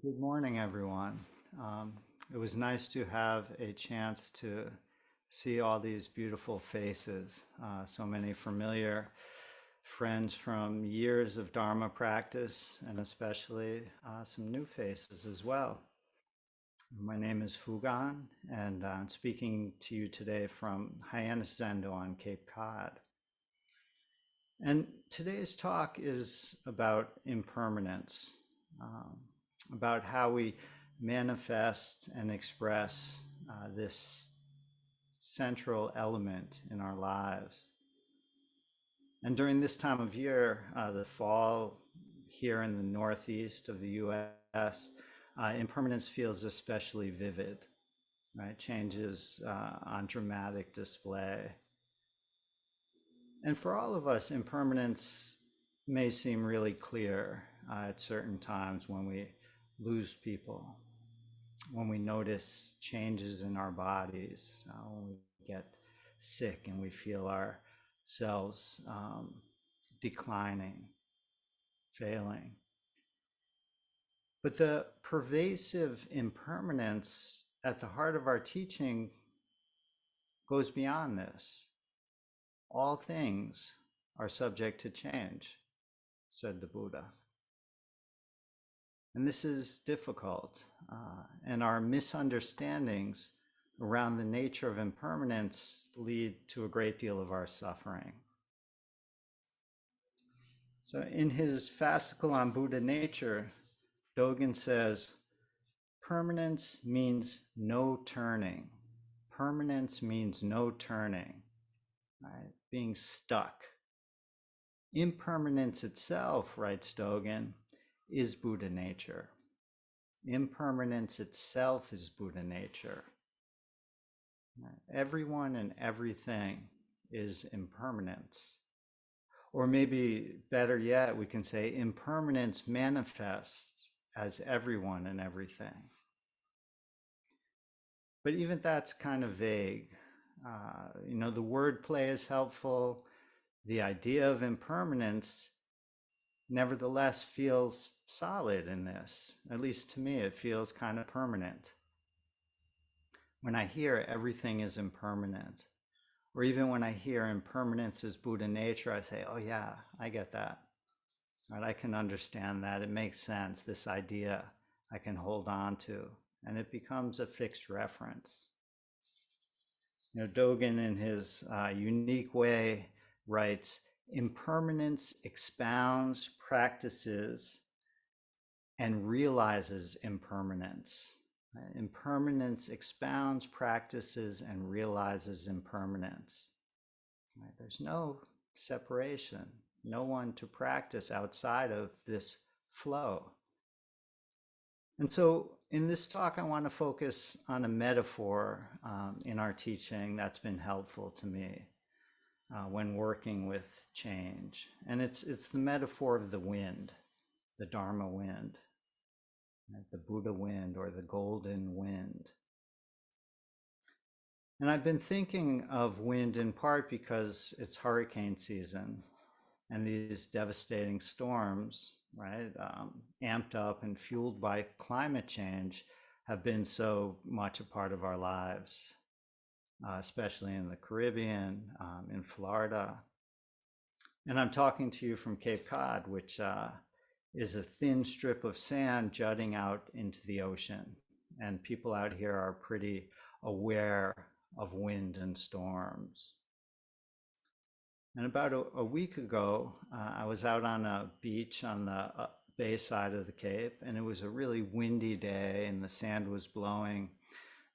Good morning, everyone. It was nice to have a chance to see all these beautiful faces, so many familiar friends from years of Dharma practice, and especially some new faces as well. My name is Fugan, and I'm speaking to you today from Hyannis Zendo on Cape Cod. And today's talk is about impermanence, um, about how we manifest and express this central element in our lives. And during this time of year, the fall here in the northeast of the US, impermanence feels especially vivid, right? Changes on dramatic display. And for all of us, impermanence may seem really clear at certain times when we lose people, when we notice changes in our bodies, when we get sick and we feel ourselves declining, failing. But the pervasive impermanence at the heart of our teaching goes beyond this. All things are subject to change, said the Buddha. And this is difficult, and our misunderstandings around the nature of impermanence lead to a great deal of our suffering. So, in his fascicle on Buddha nature, Dogen says, permanence means no turning. Permanence means no turning, right? Being stuck. Impermanence itself, writes Dogen, is Buddha nature. Impermanence itself is Buddha nature. Everyone and everything is impermanence. Or maybe better yet, we can say impermanence manifests as everyone and everything. But even that's kind of vague. The wordplay is helpful. The idea of impermanence nevertheless feels solid in this. At least to me, it feels kind of permanent. When I hear everything is impermanent, or even when I hear impermanence is Buddha nature, I say, oh yeah, I get that. Right? I can understand that. It makes sense. This idea I can hold on to, and it becomes a fixed reference. Dogen, in his unique way, writes, impermanence expounds, practices, and realizes impermanence. Impermanence expounds, practices, and realizes impermanence. There's no separation, no one to practice outside of this flow. And so in this talk, I want to focus on a metaphor in our teaching that's been helpful to me when working with change. And it's the metaphor of the wind, the Dharma wind, right? The Buddha wind or the golden wind. And I've been thinking of wind in part because it's hurricane season and these devastating storms, right, amped up and fueled by climate change, have been so much a part of our lives, especially in the Caribbean, in Florida. And I'm talking to you from Cape Cod, which is a thin strip of sand jutting out into the ocean. And people out here are pretty aware of wind and storms. And about a week ago, I was out on a beach on the bay side of the Cape, and it was a really windy day, and the sand was blowing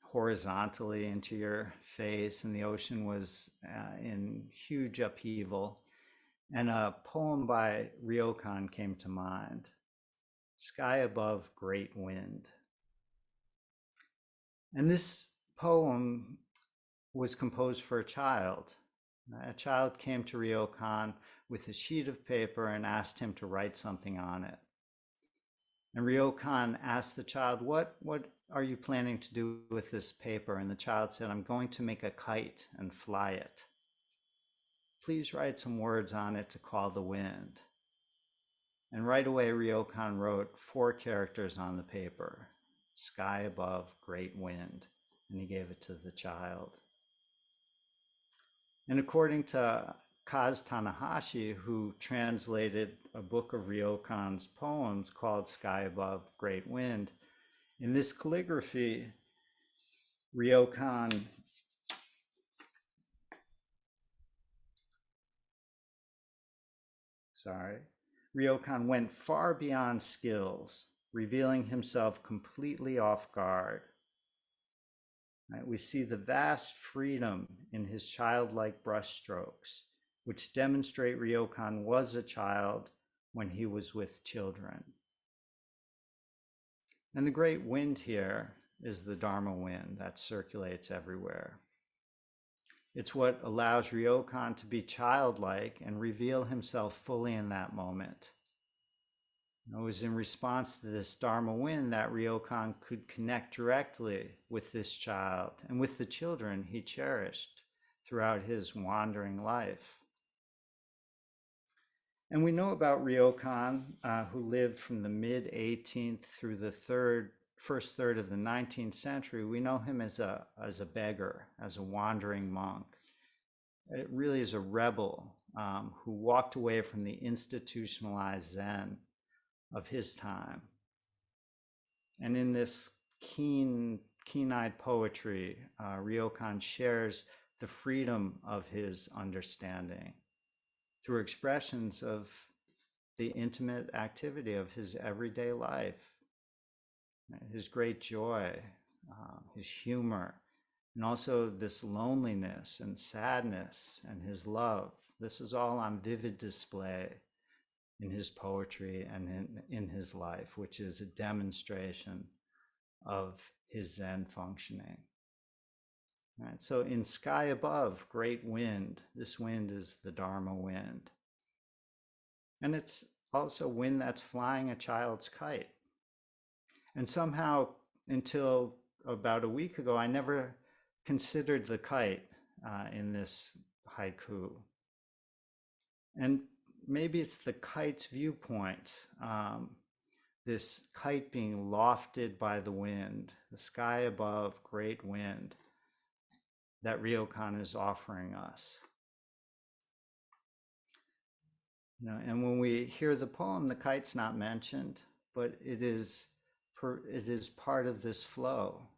horizontally into your face, and the ocean was in huge upheaval. And a poem by Ryokan came to mind, Sky Above Great Wind. And this poem was composed for a child. A child came to Ryokan with a sheet of paper and asked him to write something on it. And Ryokan asked the child, what are you planning to do with this paper? And the child said, I'm going to make a kite and fly it. Please write some words on it to call the wind. And right away, Ryokan wrote 4 characters on the paper: sky above, great wind. And he gave it to the child. And according to Kaz Tanahashi, who translated a book of Ryokan's poems called Sky Above, Great Wind, in this calligraphy, Ryokan Ryokan went far beyond skills, revealing himself completely off guard. Right? We see the vast freedom in his childlike brushstrokes, which demonstrate Ryokan was a child when he was with children. And the great wind here is the Dharma wind that circulates everywhere. It's what allows Ryokan to be childlike and reveal himself fully in that moment. It was in response to this Dharma wind that Ryokan could connect directly with this child and with the children he cherished throughout his wandering life. And we know about Ryokan, who lived from the mid-18th through the first third of the 19th century. We know him as a beggar, as a wandering monk. It really is a rebel who walked away from the institutionalized Zen of his time. And in this keen-eyed poetry, Ryokan shares the freedom of his understanding through expressions of the intimate activity of his everyday life, his great joy, his humor, and also this loneliness and sadness and his love. This is all on vivid display in his poetry and in his life, which is a demonstration of his Zen functioning. Right, so in Sky Above, Great Wind, this wind is the Dharma wind. And it's also wind that's flying a child's kite. And somehow, until about a week ago, I never considered the kite in this haiku. And maybe it's the kite's viewpoint, this kite being lofted by the wind, the sky above, great wind, that Ryokan is offering us. And when we hear the poem, the kite's not mentioned, but it is part of this flow.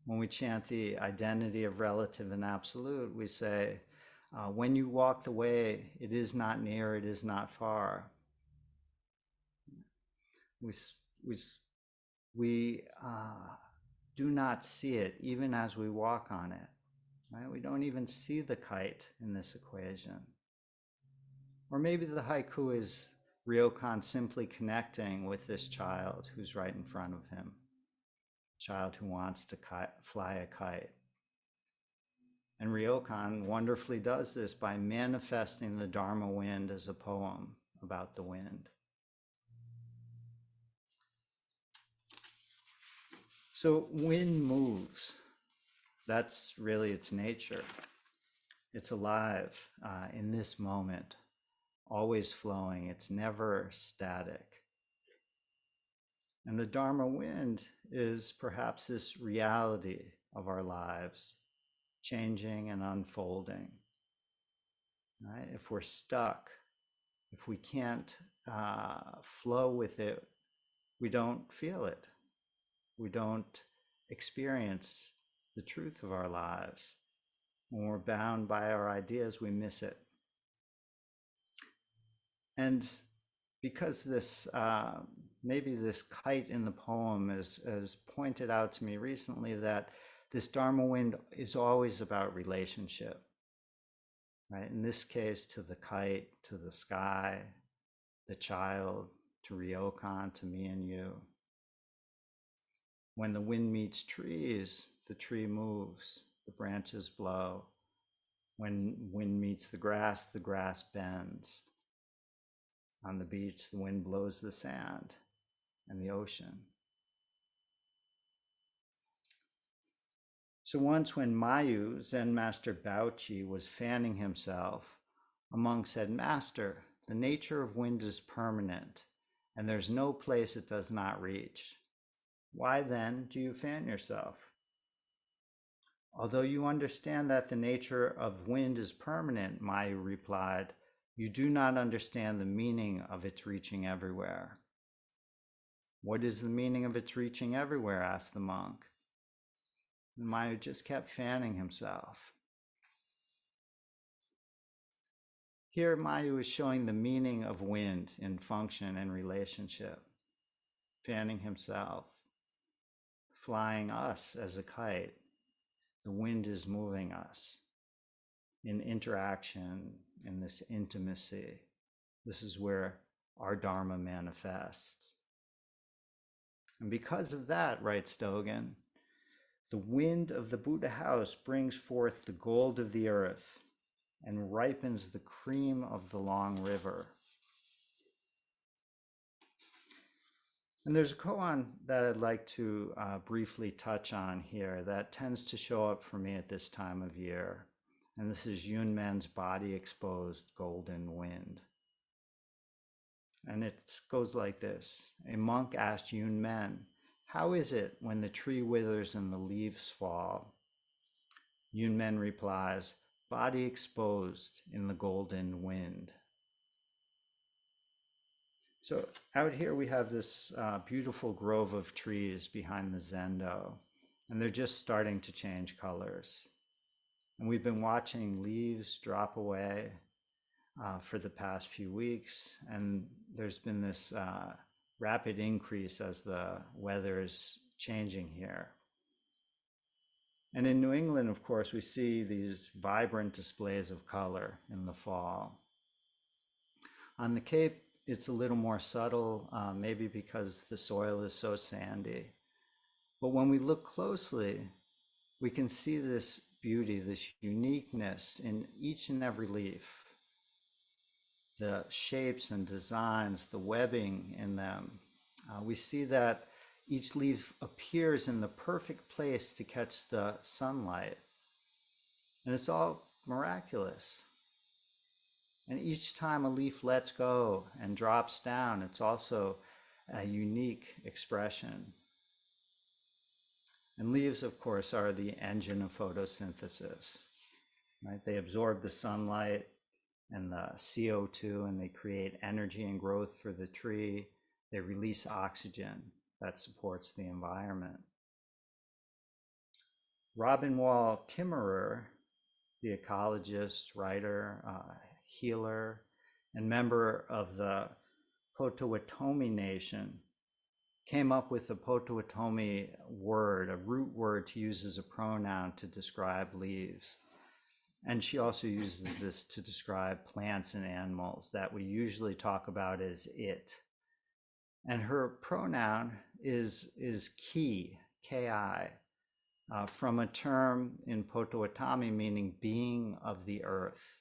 When we chant the identity of relative and absolute, we say, when you walk the way, it is not near, it is not far. We do not see it even as we walk on it. Right? We don't even see the kite in this equation. Or maybe the haiku is Ryokan simply connecting with this child who's right in front of him, a child who wants to fly a kite. And Ryokan wonderfully does this by manifesting the Dharma wind as a poem about the wind. So wind moves. That's really its nature. It's alive in this moment, always flowing. It's never static. And the Dharma wind is perhaps this reality of our lives, changing and unfolding. Right? If we're stuck, if we can't flow with it, we don't feel it. We don't experience the truth of our lives. When we're bound by our ideas, we miss it. And because this, maybe this kite in the poem has pointed out to me recently that this Dharma wind is always about relationship, right? In this case, to the kite, to the sky, the child, to Ryokan, to me and you. When the wind meets trees, the tree moves, the branches blow. When wind meets the grass bends. On the beach, the wind blows the sand and the ocean. So once when Mayu, Zen master Baochi, was fanning himself, a monk said, "Master, The nature of wind is permanent, and there's no place it does not reach. Why then do you fan yourself? Although you understand that the nature of wind is permanent, Mayu replied, you do not understand the meaning of its reaching everywhere. What is the meaning of its reaching everywhere? Asked the monk. And Mayu just kept fanning himself. Here, Mayu is showing the meaning of wind in function and relationship. Fanning himself, flying us as a kite. The wind is moving us in interaction, in this intimacy. This is where our Dharma manifests. And because of that, writes Dogen, the wind of the Buddha house brings forth the gold of the earth and ripens the cream of the long river. And there's a koan that I'd like to briefly touch on here that tends to show up for me at this time of year. And this is Yunmen's Body Exposed Golden Wind. And it goes like this. A monk asked Yunmen, how is it when the tree withers and the leaves fall? Yunmen replies, body exposed in the golden wind. So out here we have this beautiful grove of trees behind the zendo, and they're just starting to change colors. And we've been watching leaves drop away for the past few weeks, and there's been this rapid increase as the weather is changing here. And in New England, of course, we see these vibrant displays of color in the fall. On the Cape, it's a little more subtle, maybe because the soil is so sandy. But when we look closely, we can see this beauty, this uniqueness in each and every leaf. The shapes and designs, the webbing in them. We see that each leaf appears in the perfect place to catch the sunlight. And it's all miraculous. And each time a leaf lets go and drops down, it's also a unique expression. And leaves, of course, are the engine of photosynthesis, right? They absorb the sunlight and the CO2, and they create energy and growth for the tree. They release oxygen that supports the environment. Robin Wall Kimmerer, the ecologist, writer, healer, and member of the Potawatomi Nation, came up with the Potawatomi word, a root word to use as a pronoun to describe leaves. And she also uses this to describe plants and animals that we usually talk about as it. And her pronoun is ki, Ki, from a term in Potawatomi meaning being of the earth.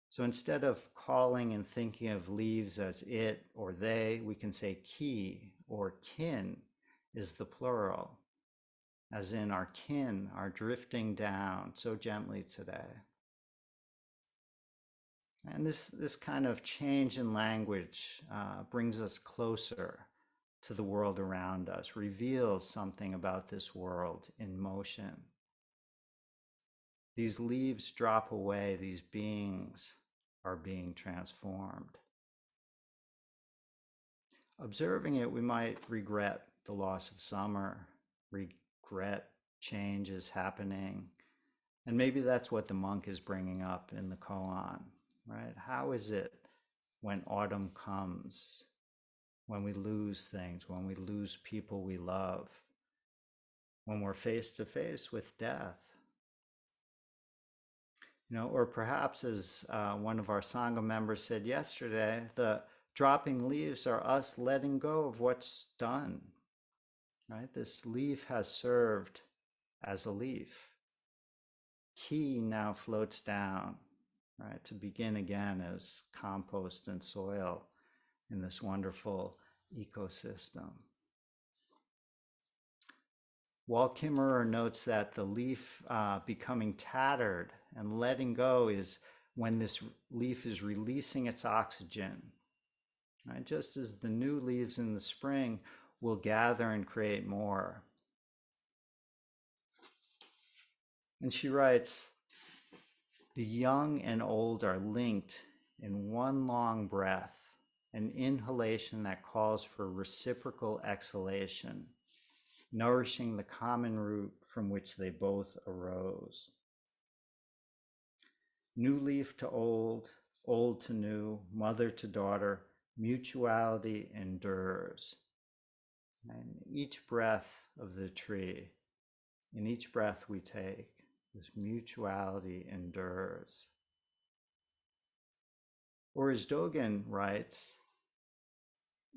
So instead of calling and thinking of leaves as it or they, we can say ki or kin is the plural, as in our kin are drifting down so gently today. And this kind of change in language brings us closer to the world around us, reveals something about this world in motion. These leaves drop away, these beings are being transformed. Observing it, we might regret the loss of summer, regret changes happening. And maybe that's what the monk is bringing up in the koan, right? How is it when autumn comes, when we lose things, when we lose people we love, when we're face to face with death? You know, or perhaps as one of our Sangha members said yesterday, the dropping leaves are us letting go of what's done, right? This leaf has served as a leaf. Ki now floats down, right, to begin again as compost and soil in this wonderful ecosystem. Walt Kimmerer notes that the leaf becoming tattered and letting go is when this leaf is releasing its oxygen, right? Just as the new leaves in the spring will gather and create more. And she writes, the young and old are linked in one long breath, an inhalation that calls for reciprocal exhalation, nourishing the common root from which they both arose. New leaf to old, old to new, mother to daughter, mutuality endures. And each breath of the tree, in each breath we take, this mutuality endures. Or as Dogen writes,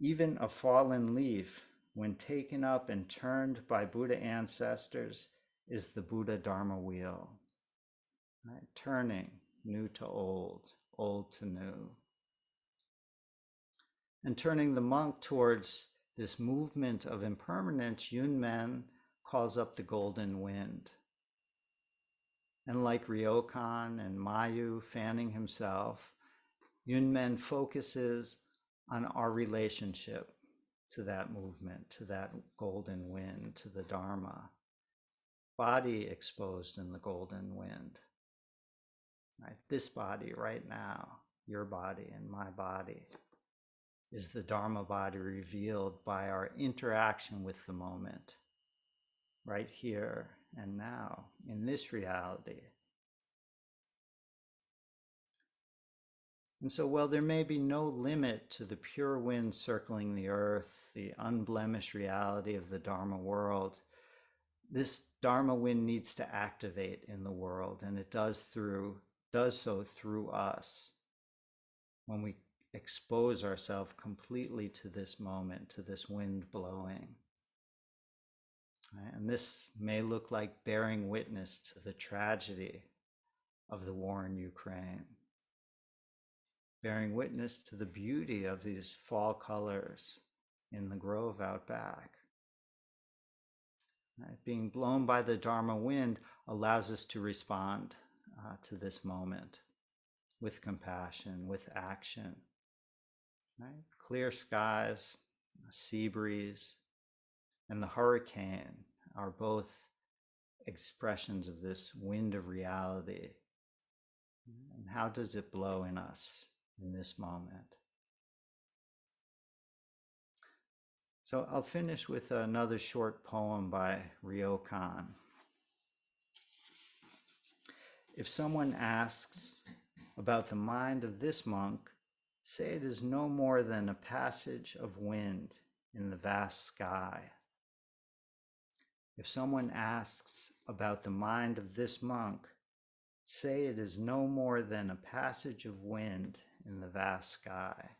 even a fallen leaf, when taken up and turned by Buddha ancestors, is the Buddha Dharma wheel, right? Turning new to old, old to new. And turning the monk towards this movement of impermanence, Yunmen calls up the golden wind. And like Ryokan and Mayu fanning himself, Yunmen focuses on our relationship to that movement, to that golden wind, to the Dharma. Body exposed in the golden wind. Right? This body right now, your body and my body, is the Dharma body revealed by our interaction with the moment, right here and now, in this reality. And so, while there may be no limit to the pure wind circling the earth, the unblemished reality of the Dharma world, this Dharma wind needs to activate in the world, and it does so through us when we expose ourselves completely to this moment, to this wind blowing. Right? And this may look like bearing witness to the tragedy of the war in Ukraine, bearing witness to the beauty of these fall colors in the grove out back. Right? Being blown by the Dharma wind allows us to respond to this moment with compassion, with action. Right? Clear skies, a sea breeze, and the hurricane are both expressions of this wind of reality. And how does it blow in us in this moment? So I'll finish with another short poem by Ryokan. If someone asks about the mind of this monk, say it is no more than a passage of wind in the vast sky. If someone asks about the mind of this monk, say it is no more than a passage of wind in the vast sky.